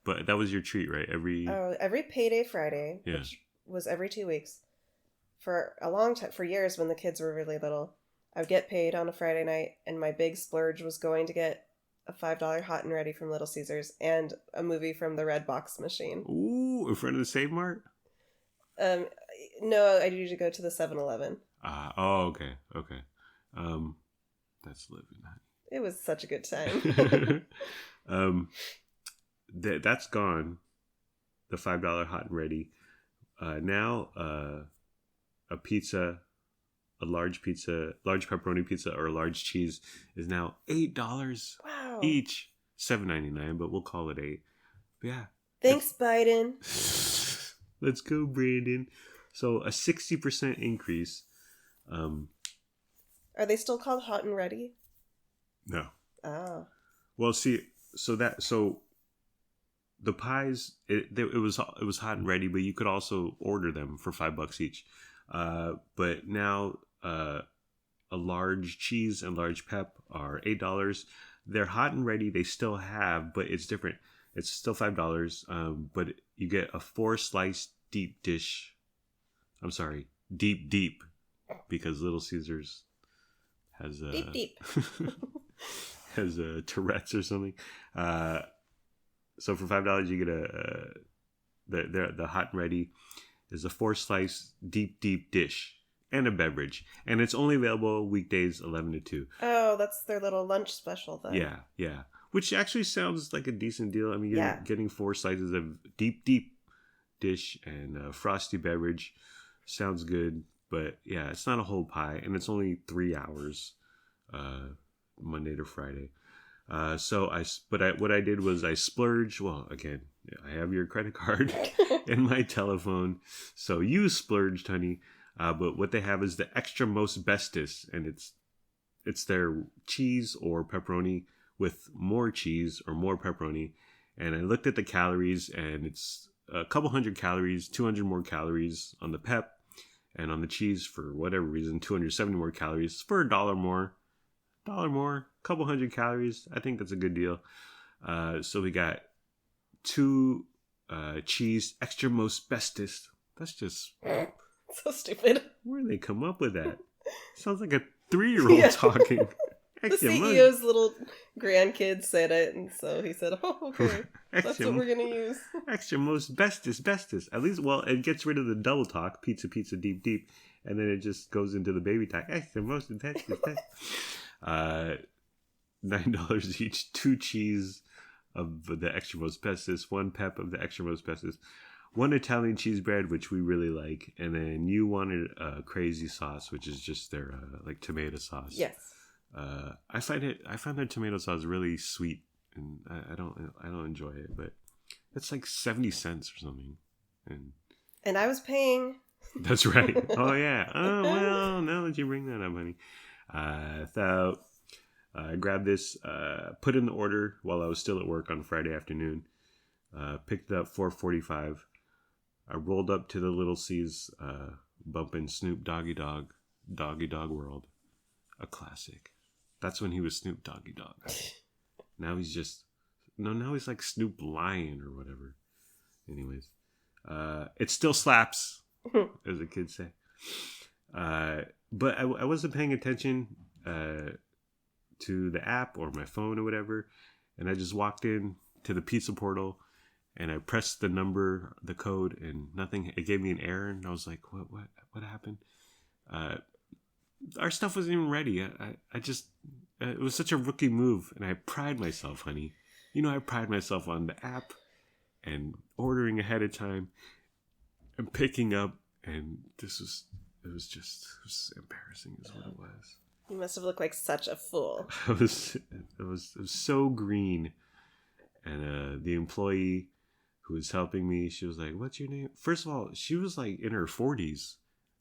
But that was your treat, right? Every payday Friday, which was every 2 weeks, for a long time, for years when the kids were really little, I would get paid on a Friday night, and my big splurge was going to get a $5 hot and ready from Little Caesars and a movie from the Red Box machine. Ooh, in front of the Save Mart? No, I usually go to the 7-Eleven. Okay. That's living. It was such a good time. That's gone. The $5 hot and ready. Now, a pizza, a large pepperoni pizza or a large cheese is now $8 each. $7.99, but we'll call it $8. But yeah. Thanks, Biden. Let's go, Brandon. So a 60% increase. Are they still called hot and ready? No. Oh. Well, see, so the pies, it was hot and ready, but you could also order them for $5 each. But now a large cheese and large pep are $8. They're hot and ready. They still have, but it's different. It's still $5. But you get a 4-slice deep dish. I'm sorry, deep, because Little Caesars has deep. has Tourette's or something. So for $5 you get the hot and ready is a 4-slice deep dish and a beverage, and it's only available weekdays 11 to 2. Oh, that's their little lunch special then. Yeah. Which actually sounds like a decent deal. I mean, you're getting 4 slices of deep dish and a frosty beverage. Sounds good, but yeah, it's not a whole pie, and it's only 3 hours, Monday to Friday. What I did was I splurged. Well, again, I have your credit card and my telephone, so you splurged, honey. But what they have is the ExtraMostBestest, and it's their cheese or pepperoni with more cheese or more pepperoni. And I looked at the calories, and it's a couple hundred calories, 200 more calories on the pep, and on the cheese, for whatever reason, 270 more calories for $1 more. Couple hundred calories. I think that's a good deal. So we got 2 cheese ExtraMostBestest. That's just so stupid. Where did they come up with that? Sounds like a 3-year-old talking. The CEO's little grandkid said it, and so he said, "Oh, okay, that's what we're gonna use." ExtraMostBestest. At least, well, it gets rid of the double talk, pizza, deep, and then it just goes into the baby talk. ExtraMostBestest. $9 each. 2 cheese of the ExtraMostBestest, 1 pep of the ExtraMostBestest, 1 Italian cheese bread, which we really like, and then you wanted a crazy sauce, which is just their like tomato sauce. Yes. I find their tomato sauce really sweet, and I don't enjoy it, but it's like 70 cents or something, and I was paying. That's right. Oh yeah. Oh well, now that you bring that up, honey, so I grabbed this, put in the order while I was still at work on Friday afternoon. Picked it up 4:45. I rolled up to the Little C's, bumping Snoop Doggy Dogg World, a classic. That's when he was Snoop Doggy Dogg. Now he's just now he's like Snoop Lion or whatever. Anyways, it still slaps, as the kids say. But I wasn't paying attention to the app or my phone or whatever, and I just walked in to the pizza portal, and I pressed the code, and nothing. It gave me an error, and I was like, "What happened?" Our stuff wasn't even ready. I just it was such a rookie move, and I pride myself, honey. You know, I pride myself on the app and ordering ahead of time and picking up, and it was embarrassing, is what it was. You must have looked like such a fool. It was so green, and the employee who was helping me. She was like, "What's your name?" First of all, she was like in her 40s.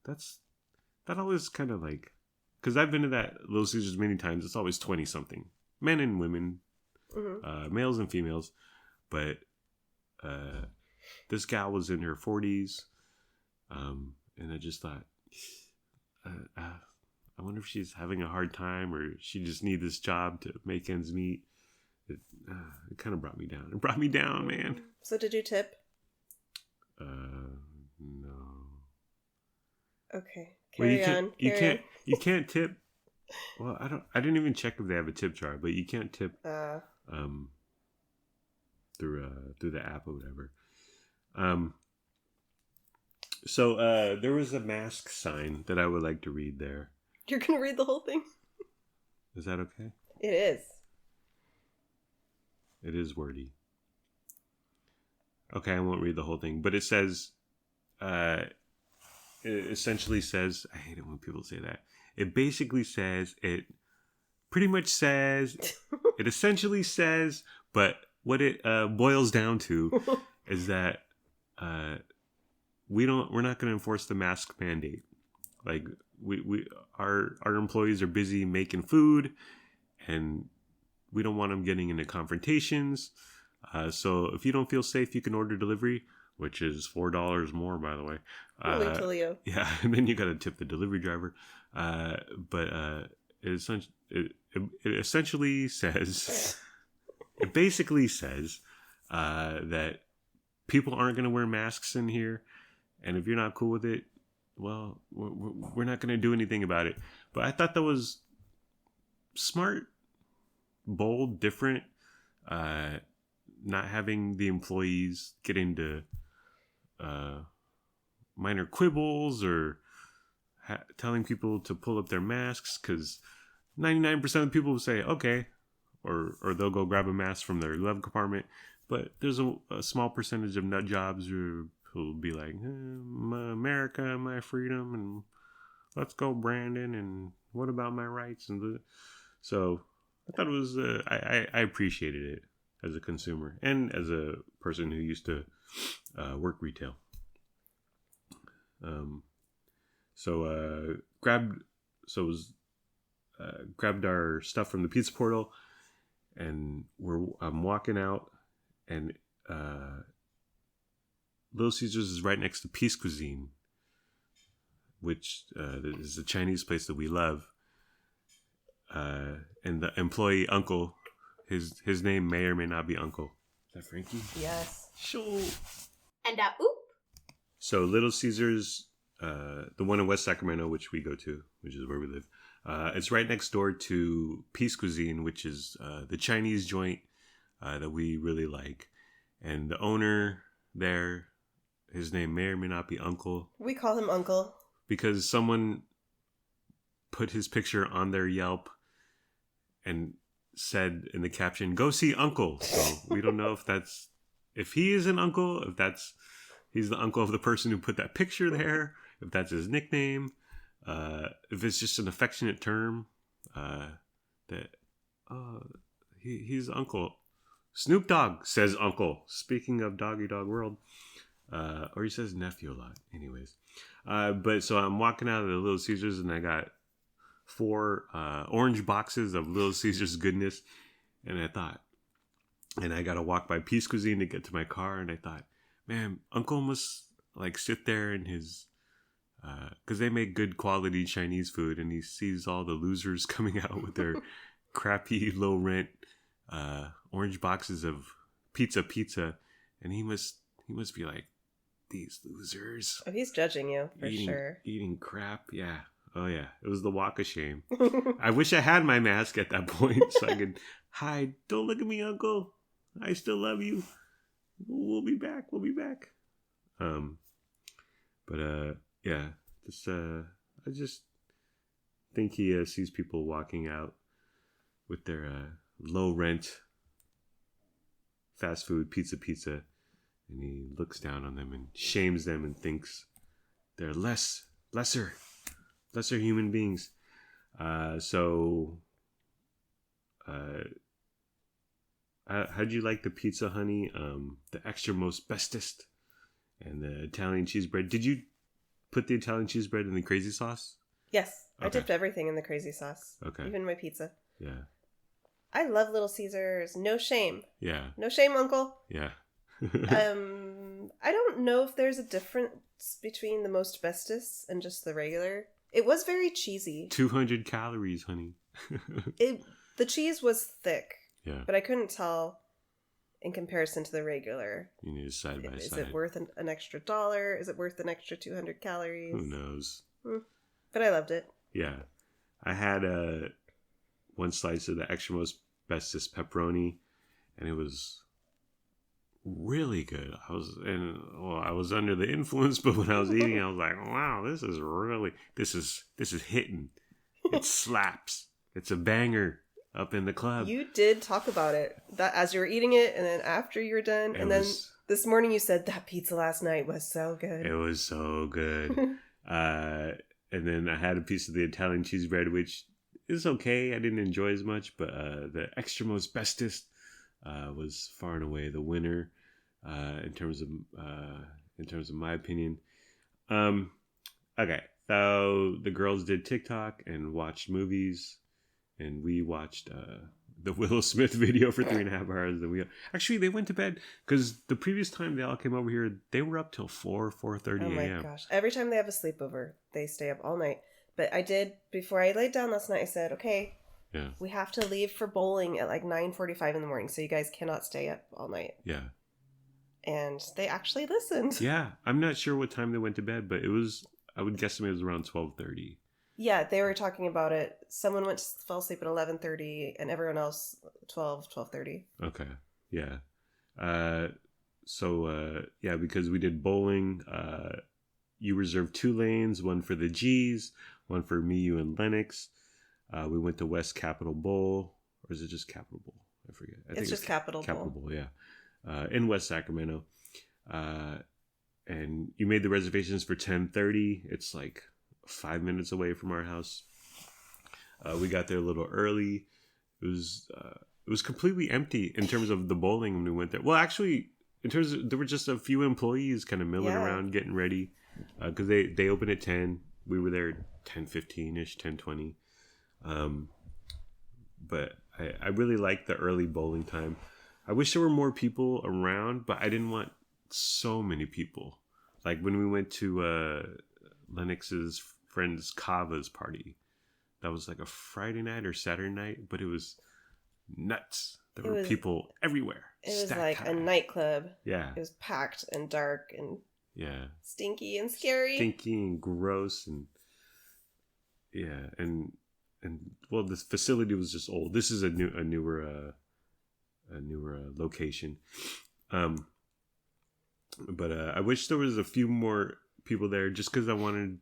That always kind of like, because I've been to that Little Caesars many times. It's always 20 something, men and women, males and females. But this gal was in her 40s, and I just thought, I wonder if she's having a hard time or she just needs this job to make ends meet. It kind of brought me down. It brought me down, man. So did you tip? No. Okay. Carry on. You can't tip. Well, I didn't even check if they have a tip jar, but you can't tip through the app or whatever. So there was a mask sign that I would like to read there. You're gonna read the whole thing? Is that okay? It is. It is wordy. Okay, I won't read the whole thing, but it says, it essentially says, I hate it when people say that. It basically says, it pretty much says, it essentially says, but what it boils down to is that we're not going to enforce the mask mandate. Like our employees are busy making food, and we don't want them getting into confrontations. So if you don't feel safe, you can order delivery, which is $4 more, by the way. Holy Toledo. Yeah, and then you got to tip the delivery driver. But it essentially says, it basically says that people aren't going to wear masks in here, and if you're not cool with it, well, we're not going to do anything about it. But I thought that was smart, bold, different. Not having the employees get into minor quibbles or telling people to pull up their masks, because 99% of the people will say okay, or they'll go grab a mask from their glove compartment. But there's a small percentage of nut jobs who'll be like, my America, my freedom, and let's go, Brandon, and what about my rights? And so I thought it was I appreciated it as a consumer and as a person who used to work retail. Grabbed our stuff from the pizza portal, and I'm walking out, and Little Caesars is right next to Peace Cuisine, which is a Chinese place that we love. And the employee uncle, his name may or may not be Uncle. Is that Frankie? Yes. Sure. And oop. So Little Caesars, the one in West Sacramento, which we go to, which is where we live, it's right next door to Peace Cuisine, which is the Chinese joint that we really like. And the owner there, his name may or may not be Uncle. We call him Uncle. Because someone put his picture on their Yelp and said in the caption, "Go see Uncle." So we don't know if he is an uncle, he's the uncle of the person who put that picture there, if that's his nickname, if it's just an affectionate term, he's Uncle. Snoop Dogg says Uncle. Speaking of Doggy Dog World, or he says nephew a lot. Anyways, but so I'm walking out of the Little Caesars, and I got 4 orange boxes of Little Caesars goodness, and I got to walk by Peace Cuisine to get to my car, and I thought, man, Uncle must like sit there in his, because they make good quality Chinese food, and he sees all the losers coming out with their crappy low rent orange boxes of pizza, and he must be like, these losers. Oh, he's judging you for sure. Eating crap, yeah. Oh yeah, it was the walk of shame. I wish I had my mask at that point so I could hide. Don't look at me, Uncle. I still love you. We'll be back. Yeah. I just think he sees people walking out with their low rent fast food pizza, and he looks down on them and shames them and thinks they're lesser human beings. how'd you like the pizza, honey? The extra most bestest and the Italian cheese bread. Did you put the Italian cheese bread in the crazy sauce? Yes. Okay. I dipped everything in the crazy sauce. Okay. Even my pizza. Yeah. I love Little Caesars. No shame. Yeah. No shame, Uncle. Yeah. I don't know if there's a difference between the most bestest and just the regular. It was very cheesy. 200 calories, honey. The cheese was thick. Yeah. But I couldn't tell in comparison to the regular. You need a side by Is side. it worth an extra $1? Is it worth an extra 200 calories? Who knows? But I loved it. Yeah. I had one slice of the extra most bestest pepperoni, and it was really good. I was under the influence, but when I was eating, I was like, wow, this is hitting. It slaps. It's a banger up in the club. You did talk about it that as you were eating it, and then after you were done, then this morning you said that pizza last night was so good. It was so good. And then I had a piece of the Italian cheese bread, which is okay. I didn't enjoy as much, but the extra most bestest was far and away the winner in terms of my opinion. Okay, so the girls did TikTok and watched movies, and we watched the Willow Smith video for 3.5 hours. Then they went to bed because the previous time they all came over here, they were up till 4:30 a.m. Oh my gosh! Every time they have a sleepover, they stay up all night. But I did, before I laid down last night, I said, okay, we have to leave for bowling at like 9:45 in the morning, so you guys cannot stay up all night. Yeah. And they actually listened. Yeah. I'm not sure what time they went to bed, but I would guesstimate it was around 12:30. Yeah, they were talking about it. Someone fell asleep at 11:30 and everyone else 12:30. Okay. Yeah. Because we did bowling, you reserved 2 lanes, one for the G's, one for me, you, and Lennox. We went to West Capitol Bowl, or is it just Capitol Bowl? I forget. I think it's just Capitol Bowl, yeah. In West Sacramento. And you made the reservations for 10:30. It's like 5 minutes away from our house. We got there a little early. It was completely empty in terms of the bowling when we went there. Well, actually, there were just a few employees kind of milling around, getting ready, because they opened at 10. We were there 10:15ish, 10:20. But I really liked the early bowling time. I wish there were more people around, but I didn't want so many people. Like when we went to Lennox's friend's Kava's party, that was like a Friday night or Saturday night, but it was nuts. There were people everywhere. It was like a nightclub. Yeah. It was packed and dark and stinky and scary. Stinky and gross and and well, the facility was just old. This is a newer location. But I wish there was a few more people there, just because I wanted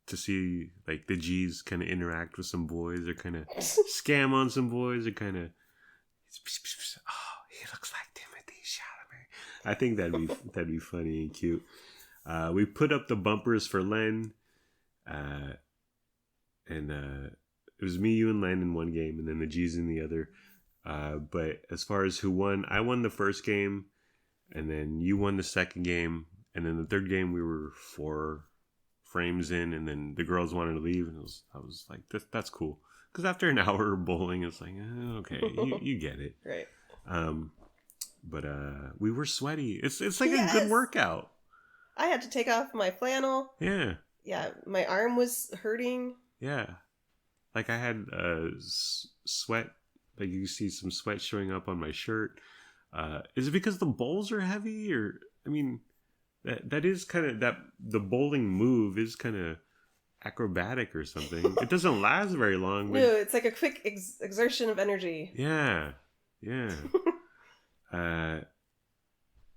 to see the G's kind of interact with some boys, or kind of scam on some boys, or kind of, oh, he looks like Timothy Chalamet. I think that'd be funny and cute. We put up the bumpers for Len, and it was me, you, and Len in one game, and then the G's in the other. But as far as who won, I won the first game, and then you won the second game, and then the third game we were 4 frames in, and then the girls wanted to leave, and I was like, that's cool, because after an hour of bowling, it's like, okay, you get it, right? But we were sweaty. It's like a good workout. I had to take off my flannel. Yeah, my arm was hurting. Yeah, I had sweat. Like you see some sweat showing up on my shirt. Is it because the bowls are heavy, or I mean, that is kind of the bowling move is kind of acrobatic or something. It doesn't last very long. No, it's like a quick exertion of energy. Yeah. And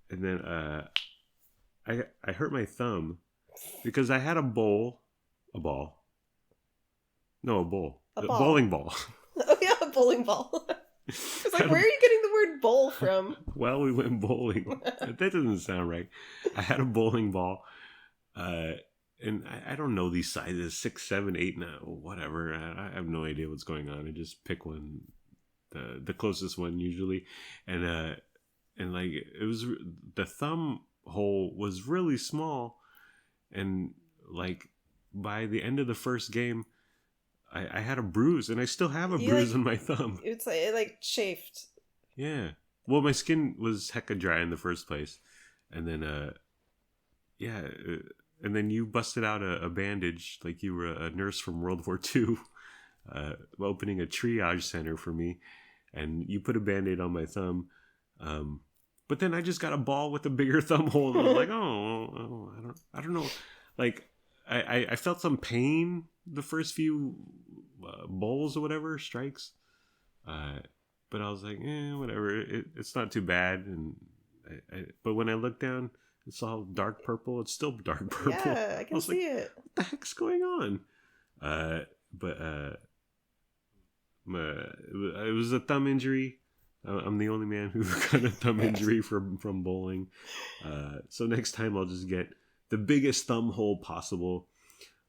then I hurt my thumb because I had a bowling ball. Oh yeah, a bowling ball. It's like, where are you getting the word bowl from? Well, we went bowling. That doesn't sound right. I had a bowling ball, and I don't know these sizes, 6, 7, 8, 9, whatever. I have no idea what's going on. I just pick one the closest one usually, and like it was the thumb hole was really small, and like by the end of the first game, I had a bruise, and I still have a bruise on my thumb. It's like it like chafed. Yeah. Well, my skin was hecka dry in the first place, and then and then you busted out a bandage like you were a nurse from World War II, opening a triage center for me, and you put a Band-Aid on my thumb. But then I just got a ball with a bigger thumb hole, and I was like, I don't know. Like, I felt some pain the first few bowls or whatever, strikes. But I was like, whatever. It's not too bad. And but when I looked down, it's all dark purple. It's still dark purple. Yeah, I can see it. What the heck's going on? It was a thumb injury. I'm the only man who got a thumb injury from bowling. So next time I'll just get the biggest thumb hole possible.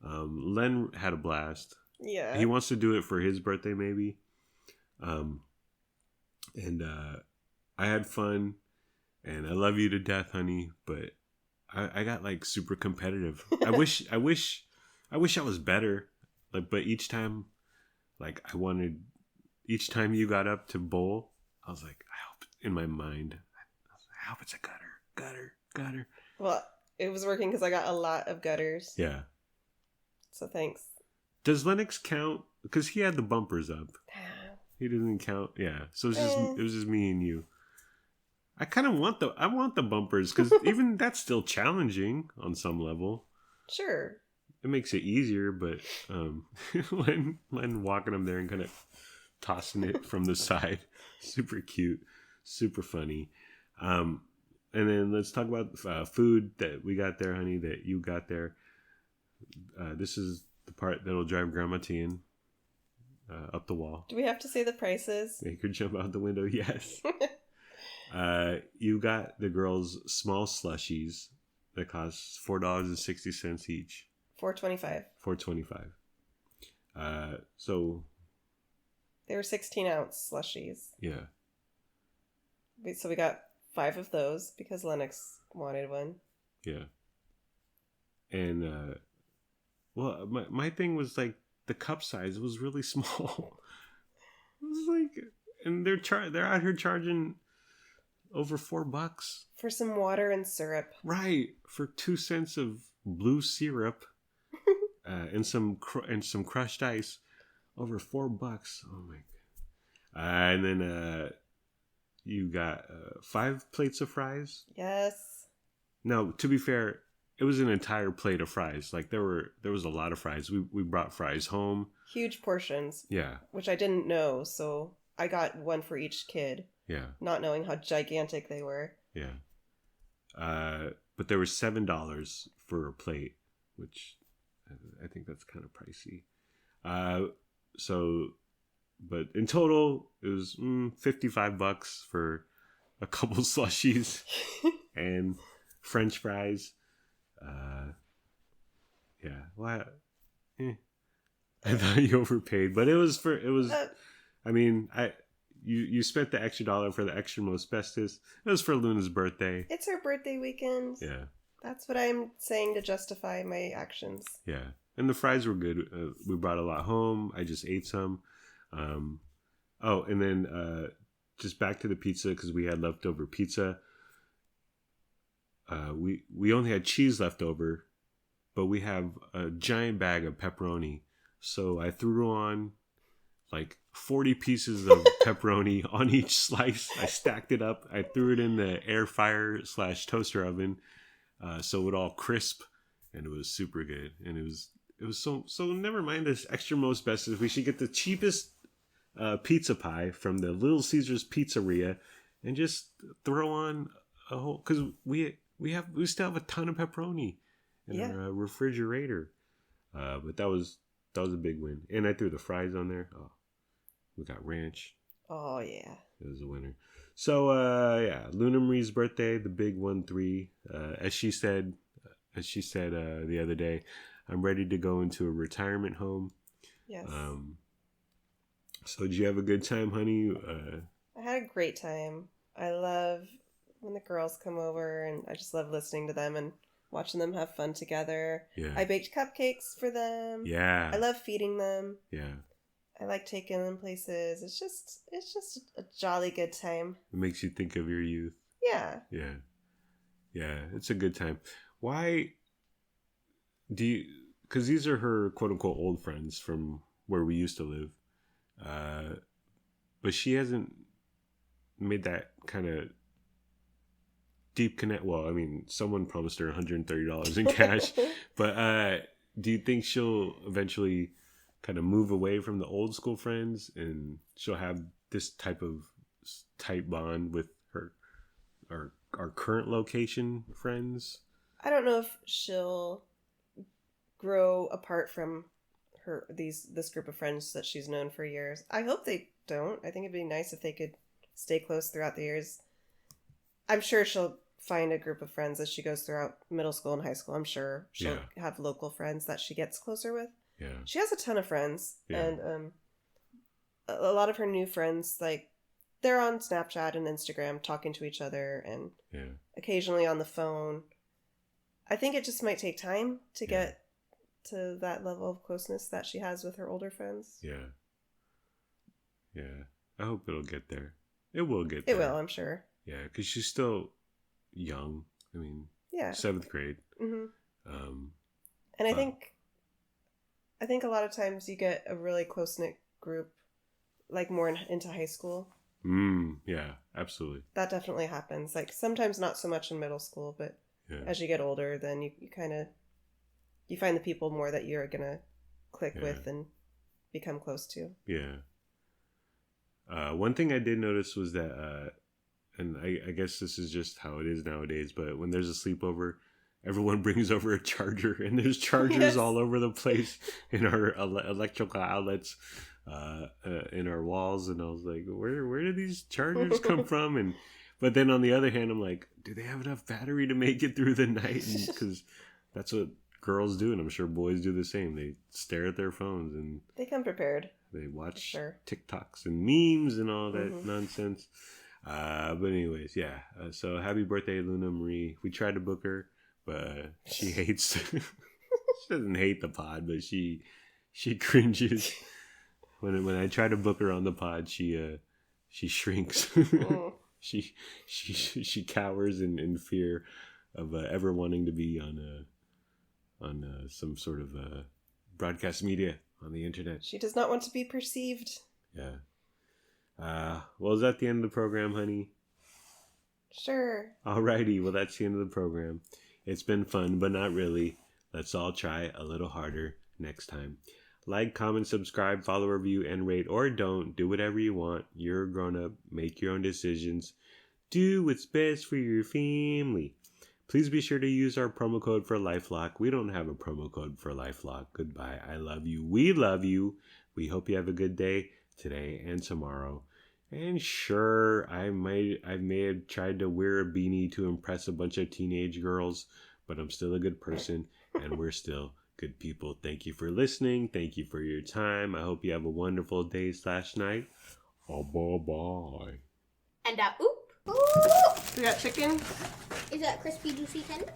Len had a blast. Yeah. He wants to do it for his birthday maybe. And I had fun, and I love you to death, honey, but I got like super competitive. I wish I was better. Like, but each time you got up to bowl, I was like, I hope in my mind, I hope it's a gutter. Well, it was working because I got a lot of gutters. Yeah. So thanks. Does Lennox count? Because he had the bumpers up. He doesn't count. Yeah. So it was just me and you. I kind of want the bumpers because even that's still challenging on some level. Sure. It makes it easier, but when walking them there and kind of tossing it from the side, super cute, super funny. And then let's talk about food that we got there, honey, that you got there. This is the part that'll drive Grandma Tien up the wall. Do we have to say the prices? Make her jump out the window, yes. You got the girls small slushies that cost $4.60 each. $4.25. So they were 16-ounce slushies. Yeah. So we got 5 of those because Lennox wanted one. Yeah. And well, my thing was like the cup size was really small. It was like, and they're out here charging over $4 for some water and syrup. Right, for 2 cents of blue syrup, and some crushed ice, over $4. Oh my god! And then you got 5 plates of fries. Yes. Now, to be fair, it was an entire plate of fries. Like there was a lot of fries. We brought fries home. Huge portions. Yeah. Which I didn't know, so I got one for each kid. Yeah. Not knowing how gigantic they were. Yeah. But there was $7 for a plate, which I think that's kind of pricey. But in total, it was $55 for a couple slushies and French fries. Yeah. Well, I thought you overpaid, but I mean, you spent the extra $1 for the ExtraMostBestest. It was for Luna's birthday. It's her birthday weekend. Yeah. That's what I'm saying to justify my actions. Yeah. And the fries were good. We brought a lot home. I just ate some. And then just back to the pizza because we had leftover pizza. We only had cheese left over, but we have a giant bag of pepperoni. So I threw on like 40 pieces of pepperoni on each slice. I stacked it up. I threw it in the air fryer / toaster oven, so it would all crisp, and it was super good. And it was so. Never mind this ExtraMostBestest. We should get the cheapest pizza pie from the Little Caesars Pizzeria, and just throw on a whole because we still have a ton of pepperoni in our refrigerator. But that was a big win, and I threw the fries on there. Oh. We got ranch. Oh, yeah. It was a winner. So, Luna Marie's birthday, the big 1-3. As she said the other day, I'm ready to go into a retirement home. Yes. So did you have a good time, honey? I had a great time. I love when the girls come over, and I just love listening to them and watching them have fun together. Yeah. I baked cupcakes for them. Yeah. I love feeding them. Yeah. I like taking them places. It's just a jolly good time. It makes you think of your youth. Yeah. Yeah. Yeah, it's a good time. Why do you... Because these are her quote-unquote old friends from where we used to live. But she hasn't made that kind of deep connect. Well, I mean, someone promised her $130 in cash. But do you think she'll eventually kind of move away from the old school friends and she'll have this type bond with our current location friends? I don't know if she'll grow apart from this group of friends that she's known for years. I hope they don't. I think it'd be nice if they could stay close throughout the years. I'm sure she'll find a group of friends as she goes throughout middle school and high school. I'm sure she'll have local friends that she gets closer with. Yeah. She has a ton of friends, Yeah. and a lot of her new friends, like, they're on Snapchat and Instagram talking to each other and occasionally on the phone. I think it just might take time to get to that level of closeness that she has with her older friends. Yeah. Yeah. I hope it'll get there. It will get there. It will, I'm sure. Yeah, because she's still young. I mean, 7th grade. Mm-hmm. And I think a lot of times you get a really close-knit group, like more into high school. Yeah, absolutely. That definitely happens. Like sometimes not so much in middle school, but as you get older, then you kind of, you find the people more that you're going to click with and become close to. Yeah. One thing I did notice was that, and I guess this is just how it is nowadays, but when there's a sleepover, everyone brings over a charger, and there's chargers all over the place in our electrical outlets, in our walls. And I was like, where do these chargers come from? But then on the other hand, I'm like, do they have enough battery to make it through the night? Because that's what girls do, and I'm sure boys do the same. They stare at their phones and they come prepared. They watch TikToks and memes and all that nonsense. But anyways, so happy birthday, Luna Marie. We tried to book her, but she hates. She doesn't hate the pod, but she cringes when I try to book her on the pod. She shrinks. She cowers in fear of ever wanting to be on some sort of broadcast media on the internet. She does not want to be perceived. Yeah. Well, is that the end of the program, honey? Sure. Alrighty, well, that's the end of the program. It's been fun, but not really. Let's all try a little harder next time. Like, comment, subscribe, follow, review, and rate, or don't. Do whatever you want. You're a grown-up. Make your own decisions. Do what's best for your family. Please be sure to use our promo code for LifeLock. We don't have a promo code for LifeLock. Goodbye. I love you. We love you. We hope you have a good day today and tomorrow. And sure, I may have tried to wear a beanie to impress a bunch of teenage girls, but I'm still a good person, and we're still good people. Thank you for listening. Thank you for your time. I hope you have a wonderful day/night. Bye-bye. And oop. We got chicken. Is that crispy, juicy tender?